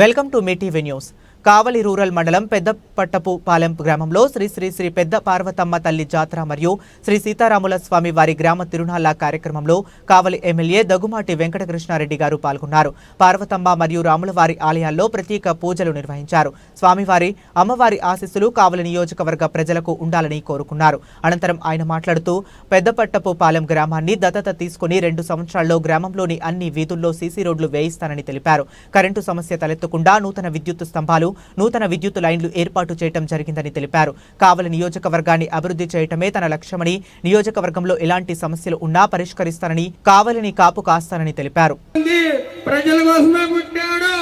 Welcome to me TV news. Kavali rural మండలం పెద్దపట్టపు పాలెం గ్రామంలో శ్రీ శ్రీ శ్రీ పెద్ద పార్వతమ్మ తల్లి జాతర మరియు శ్రీ సీతారాముల స్వామి వారి గ్రామ తిరునాళ్ల కార్యక్రమంలో కావలి ఎమ్మెల్యే దగ్గుమాటి వెంకటకృష్ణారెడ్డి గారు పాల్గొన్నారు. పార్వతమ్మ మరియు రాముల వారి ఆలయాల్లో ప్రత్యేక పూజలు నిర్వహించారు. స్వామివారి అమ్మవారి ఆశీస్సులు కావలి నియోజకవర్గ ప్రజలకు ఉండాలని కోరుకున్నారు. అనంతరం ఆయన మాట్లాడుతూ పెద్దపట్టపు పాలెం గ్రామాన్ని దత్తత తీసుకుని 2 సంవత్సరాల్లో గ్రామంలోని అన్ని వీధుల్లో సీసీ రోడ్లు వేయిస్తానని తెలిపారు. కరెంటు సమస్య తలెత్తకుండా నూతన విద్యుత్ స్తంభాలు, నూతన విద్యుత్ లైన్లు ఏర్పాటు చేయడం జరిగిందని తెలిపారు. కావలి నియోజకవర్గాన్ని అభివృద్ధి చేయటమే తన లక్ష్యమని, నియోజకవర్గంలో ఎలాంటి సమస్యలు ఉన్నా పరిష్కరిస్తానని, కావలిని కాపు కాస్తానని తెలిపారు. ప్రజల కోసమే పుట్టాడు,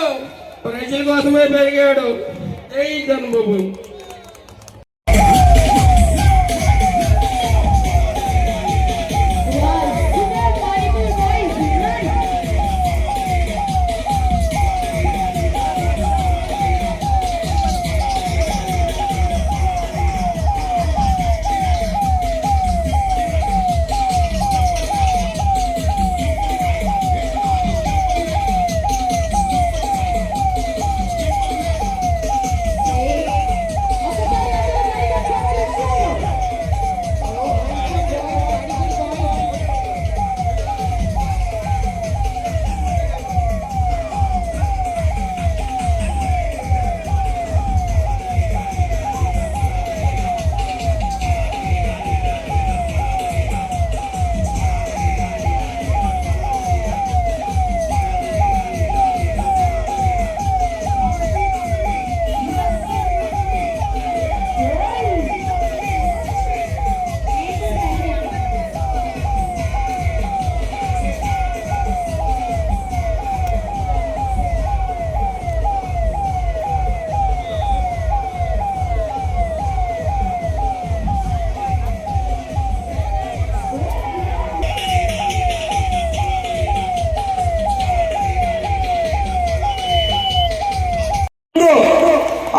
ప్రజల కోసమే పెరిగాడు. జై జన్మభూమి.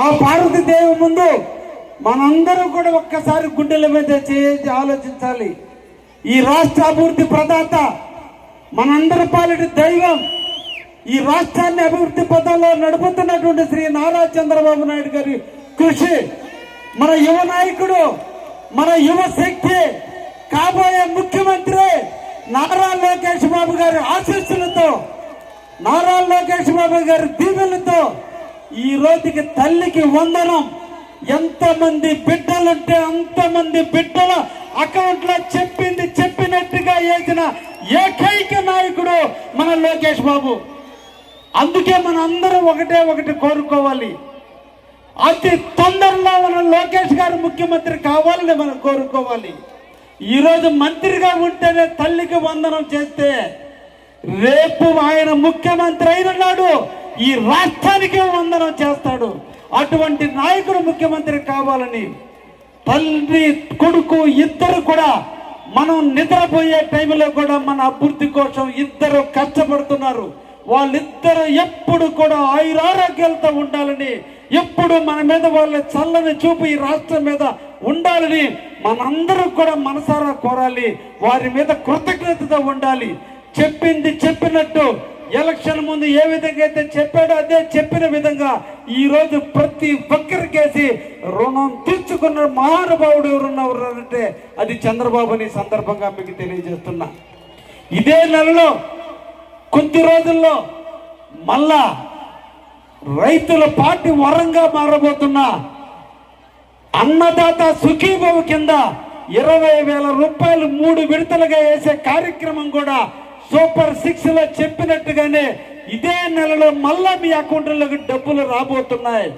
ఆ పార్వతీదేవి ముందు మనందరూ కూడా ఒక్కసారి గుండెల మీద చేసి ఆలోచించాలి. ఈ రాష్ట్ర అభివృద్ధి ప్రదాత, మనందరి పాలిటి దైవం, ఈ రాష్ట్రాన్ని అభివృద్ధి పథంలో నడుపుతున్నటువంటి శ్రీ నారా చంద్రబాబు నాయుడు గారి కృషి, మన యువ నాయకుడు, మన యువ శక్తి, కాబోయే ముఖ్యమంత్రి నారా లోకేష్ బాబు గారి ఆశీస్సులతో, నారా లోకేష్ బాబు గారి దీవెనలతో ఈ రోజుకి తల్లికి వందనం. ఎంతమంది బిడ్డలుంటే అంతమంది బిడ్డల అకౌంట్లో చెప్పినట్టుగా వేసిన ఏకైక నాయకుడు మన లోకేష్ బాబు. అందుకే మన అందరం ఒకటి కోరుకోవాలి. అతి తొందరలో మన లోకేష్ గారు ముఖ్యమంత్రి కావాలని మనం కోరుకోవాలి. ఈరోజు మంత్రిగా ఉంటేనే తల్లికి వందనం చేస్తే, రేపు ఆయన ముఖ్యమంత్రి అయిన నాడు ఈ రాష్ట్రానికి వందనం చేస్తాడు. అటువంటి నాయకుడు ముఖ్యమంత్రి కావాలని తల్లి కొడుకు ఇద్దరు కూడా, మనం నిద్రపోయే టైంలో కూడా మన అభివృద్ధి కోసం ఇద్దరు కష్టపడుతున్నారు. వాళ్ళిద్దరు ఎప్పుడు కూడా ఆయురారోగ్యాలతో ఉండాలని, ఎప్పుడు మన మీద వాళ్ళ చల్లని చూపు ఈ రాష్ట్రం మీద ఉండాలని మనందరూ కూడా మనసారా కోరాలి. వారి మీద కృతజ్ఞతతో ఉండాలి. చెప్పినట్టు ఎలక్షన్ ముందు ఏ విధంగా అయితే చెప్పాడో అదే చెప్పిన విధంగా ఈ రోజు ప్రతి ఒక్కరికేసి రుణం తీర్చుకున్న మహానుభావుడు ఎవరున్నారంటే అది చంద్రబాబు అని సందర్భంగా మీకు తెలియజేస్తున్నా. ఇదే నెలలో కొద్ది రోజుల్లో మళ్ళా రైతుల పార్టీ వరంగా మారబోతున్న అన్నదాత సుఖీభవ కింద 20,000 రూపాయలు 3 విడతలుగా వేసే కార్యక్రమం కూడా సూపర్ 6 లో చెప్పినట్టుగానే ఇదే నెలలో మళ్ళా మీ అకౌంట్లోకి డబ్బులు రాబోతున్నాయి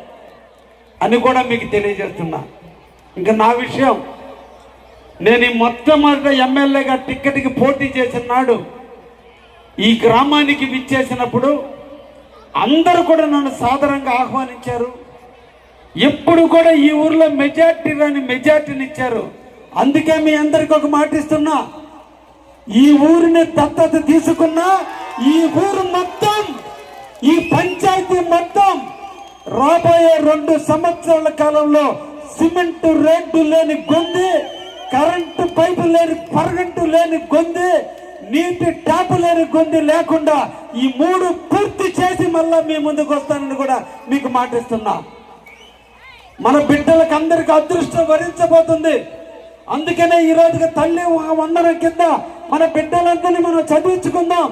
అని కూడా మీకు తెలియజేస్తున్నా. ఇంకా నా విషయం, నేను మొట్టమొదట ఎమ్మెల్యేగా టిక్కెట్కి పోటీ చేసిన నాడు ఈ గ్రామానికి విచ్చేసినప్పుడు అందరూ కూడా నన్ను సాదరంగా ఆహ్వానించారు. ఎప్పుడు కూడా ఈ ఊర్లో మెజార్టీని ఇచ్చారు. అందుకే మీ అందరికి ఒక మాట ఇస్తున్నా, ఈ ఊరిని దత్తత తీసుకున్నా ఈ ఊరు మొత్తం, ఈ పంచాయతీ మొత్తం రాబోయే 2 సంవత్సరాల కాలంలో సిమెంట్ రేటు లేని గొంది, కరెంటు పైపు లేని పరగంటు లేని గొంది, నీటి ట్యాపు లేని గొంతు లేకుండా ఈ 3 పూర్తి చేసి మళ్ళా మీ ముందుకు వస్తానని కూడా మీకు మాటిస్తున్నా. మన బిడ్డలకు అందరికి అదృష్టం వరించబోతుంది. అందుకనే ఈ రోజుకి తల్లి వందనం కింద మన బిడ్డలందరినీ మనం చదివించుకుందాం.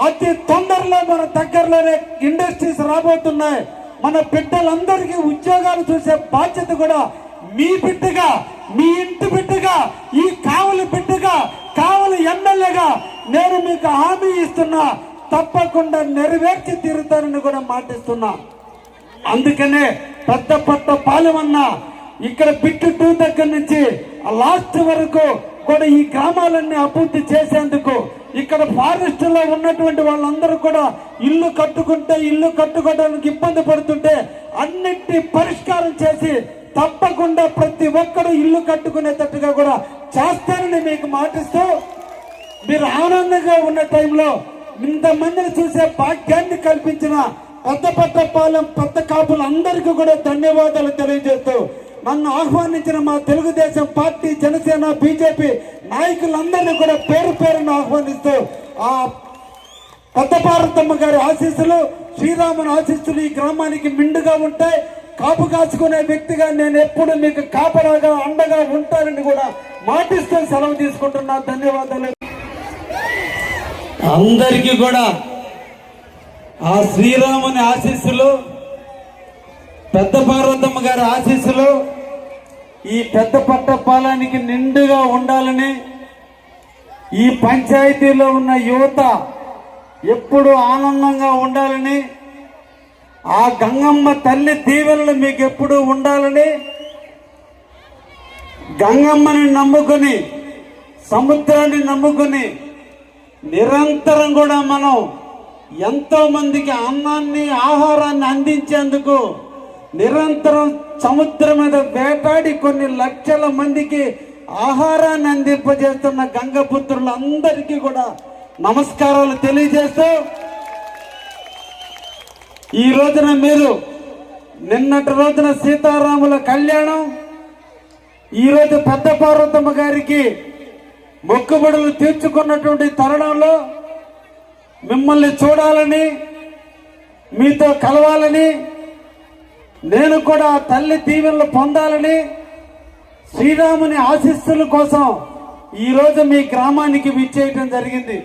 అతి తొందరలో మన దగ్గరలోనే ఇండస్ట్రీస్ రాబోతున్నాయి. మన బిడ్డలందరికీ ఉద్యోగాలు చూసే బాధ్యత కూడా మీ బిడ్డగా, మీ ఇంటి బిడ్డగా, ఈ కావలి బిడ్డగా, కావలి ఎమ్మెల్యేగా నేను మీకు హామీ ఇస్తున్నా. తప్పకుండా నెరవేర్చి తీరుతానని కూడా మాటిస్తున్నా. అందుకనే పెద్దపట్ట పాలెం ఇక్కడ బిట్టు 2 దగ్గర నుంచి లాస్ట్ వరకు కూడా ఈ గ్రామాలన్నీ అభివృద్ధి చేసేందుకు ఇక్కడ ఫారెస్ట్ లో ఉన్నటువంటి వాళ్ళందరూ కూడా ఇల్లు కట్టుకోవడానికి ఇబ్బంది పడుతుంటే అన్నిటి పరిష్కారం చేసి తప్పకుండా ప్రతి ఒక్కరు ఇల్లు కట్టుకునేటట్టుగా కూడా చేస్తారని మీకు మాటిస్తూ, మీరు ఆనందంగా ఉన్న టైంలో ఇంతమందిని చూసే భాగ్యాన్ని కల్పించిన పెద్దపట్టపాలెం పెద్ద కాపులు అందరికీ కూడా ధన్యవాదాలు తెలియజేస్తూ, నన్ను ఆహ్వానించిన మా తెలుగుదేశం పార్టీ, జనసేన, బీజేపీ నాయకులందరినీ కూడా పేరు పేరును ఆహ్వానిస్తూ ఆ పెద్ద పార్వతమ్మ గారి ఆశీస్సులు, శ్రీరాముని ఆశీస్సులు ఈ గ్రామానికి మిండుగా ఉంటాయి. కాపు కాచుకునే వ్యక్తిగా నేను ఎప్పుడు మీకు కాపరాగా అండగా ఉంటానని కూడా మాటిస్తూ సెలవు తీసుకుంటున్నా. ధన్యవాదాలు. అందరికీ కూడా ఆ శ్రీరాముని ఆశీస్సులు, పెద్ద పార్వతమ్మ గారి ఆశీస్సులు ఈ పెద్దపట్ట పాలానికి నిండుగా ఉండాలని, ఈ పంచాయతీలో ఉన్న యువత ఎప్పుడు ఆనందంగా ఉండాలని, ఆ గంగమ్మ తల్లి దీవెనలు మీకు ఎప్పుడు ఉండాలని, గంగమ్మని నమ్ముకుని, సముద్రాన్ని నమ్ముకుని నిరంతరం కూడా మనం ఎంతో మందికి అన్నాన్ని, ఆహారాన్ని అందించేందుకు నిరంతరం సముద్రం మీద వేటాడి కొన్ని లక్షల మందికి ఆహారాన్ని అందింపజేస్తున్న గంగపుత్రులందరికీ కూడా నమస్కారాలు తెలియజేస్తూ, ఈ రోజున మీరు నిన్నటి రోజున సీతారాముల కళ్యాణం, ఈరోజు పెద్ద పార్వతమ్మ గారికి మొక్కుబడులు తీర్చుకున్నటువంటి తరుణంలో మిమ్మల్ని చూడాలని, మీతో కలవాలని, నేను కూడా తల్లి దీవెనలు పొందాలని, శ్రీరాముని ఆశీస్సుల కోసం ఈరోజు మీ గ్రామానికి విచ్చేయటం జరిగింది.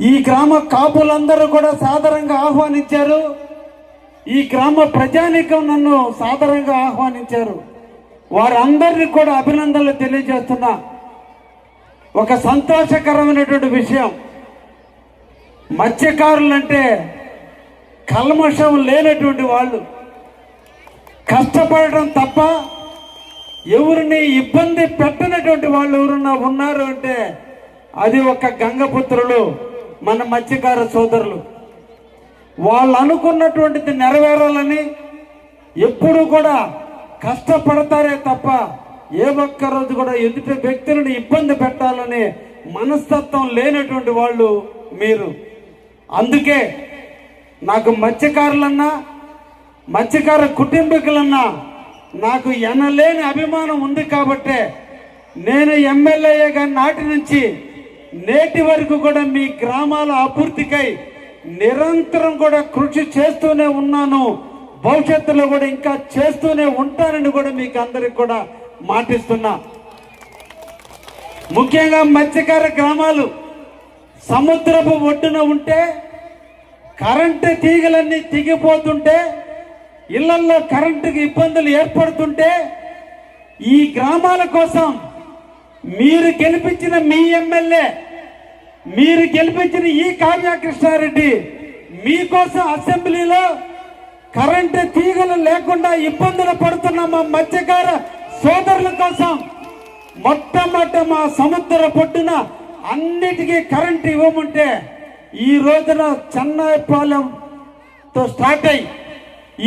ఈ గ్రామ కాపులందరూ కూడా సాదరంగా ఆహ్వానించారు. ఈ గ్రామ ప్రజానీకం నన్ను సాదరంగా ఆహ్వానించారు. వారందరినీ కూడా అభినందనలు తెలియజేస్తున్నా. ఒక సంతోషకరమైనటువంటి విషయం, మత్స్యకారులంటే కల్మషం లేనటువంటి వాళ్ళు, కష్టపడటం తప్ప ఎవరిని ఇబ్బంది పెట్టనటువంటి వాళ్ళు ఎవరున్నా ఉన్నారు అంటే అది ఒక గంగపుత్రులు, మన మత్స్యకార సోదరులు. వాళ్ళు అనుకున్నటువంటిది నెరవేరాలని ఎప్పుడు కూడా కష్టపడతారే తప్ప ఏ ఒక్క రోజు కూడా ఎదుటి వ్యక్తులను ఇబ్బంది పెట్టాలని మనస్తత్వం లేనటువంటి వాళ్ళు మీరు. అందుకే నాకు మత్స్యకారులన్నా, మత్స్యకార కుటుంబీకులన్నా నాకు ఎనలేని అభిమానం ఉంది. కాబట్టే నేను ఎమ్మెల్యేగా నాటి నుంచి నేటి వరకు కూడా మీ గ్రామాల అభివృద్ధికై నిరంతరం కూడా కృషి చేస్తూనే ఉన్నాను. భవిష్యత్తులో కూడా ఇంకా చేస్తూనే ఉంటానని కూడా మీకు అందరికి కూడా మాటిస్తున్నా. ముఖ్యంగా మత్స్యకార గ్రామాలు సముద్రపు ఒడ్డున ఉంటే కరెంటు తీగలన్నీ తెగిపోతుంటే, ఇళ్లలో కరెంటుకి ఇబ్బందులు ఏర్పడుతుంటే, ఈ గ్రామాల కోసం మీరు గెలిపించిన మీ ఎమ్మెల్యే, మీరు గెలిపించిన ఈ కావ్యకృష్ణారెడ్డి మీకోసం అసెంబ్లీలో కరెంటు తీగలు లేకుండా ఇబ్బందులు పడుతున్న మా మత్స్యకార సోదరుల కోసం మొట్టమొదట మా సముద్ర పొట్టున అన్నిటికీ కరెంటు ఇవ్వమంటే ఈ రోజున చెన్నైపాలెంతో స్టార్ట్ అయ్యి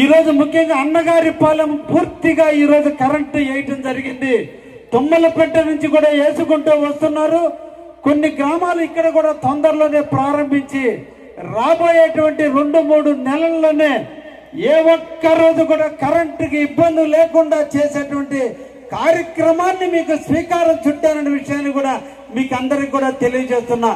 ఈరోజు ముఖ్యంగా అన్నగారి పాలెం పూర్తిగా ఈరోజు కరెంటు వేయటం జరిగింది. తుమ్మలపేట నుంచి కూడా వేసుకుంటూ వస్తున్నారు. కొన్ని గ్రామాలు ఇక్కడ కూడా తొందరలోనే ప్రారంభించి రాబోయేటువంటి 2-3 నెలల్లోనే ఏ ఒక్క రోజు కూడా కరెంటుకి ఇబ్బంది లేకుండా చేసేటువంటి కార్యక్రమాన్ని మీకు స్వీకారం చుట్టాననే విషయాన్ని కూడా మీకు అందరికి కూడా తెలియజేస్తున్నా.